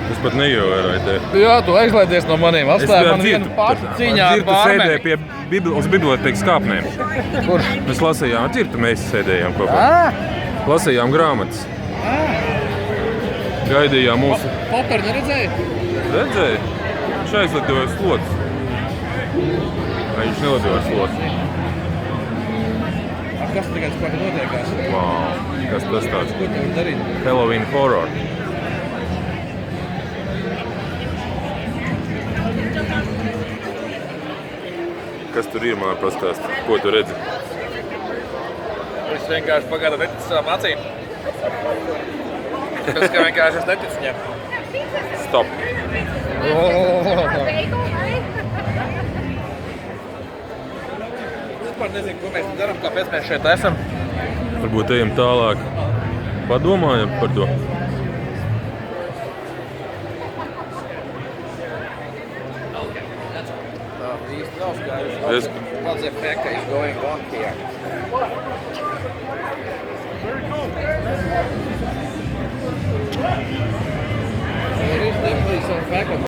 Es pat neievēroju tevi. Jā, tu aizlaidies no maniem. Atstāji man vienu pašu cīņā ar Cirtu sēdēja pārmeni. uz bibliotekas kāpnēm. Kurš? Mēs lasījām, Cirtu mēs sēdējām kopā. Lasījām grāmatas. Gaidījām mūsu... Poperu neredzēji? Redzēji? Viņš aizlidoja slots. Vai viņš nelidoja slots? Kas tagad spēka notiekās? Wow, kas tas tāds? Ko tev darīt? Halloween horror. Kas tur ir, man pastāst? Ko tu redzi? Es vienkārši pagādu neticu savām acīm. Tas kā vienkārši es neticu viņam. Stop. Es vispār nezinu, ko mēs darām, kāpēc mēs šeit esam. Varbūt ejam tālāk. Padomājam par to. Īsti nav skaidrs. What's the effect is going on here? There is definitely some fact.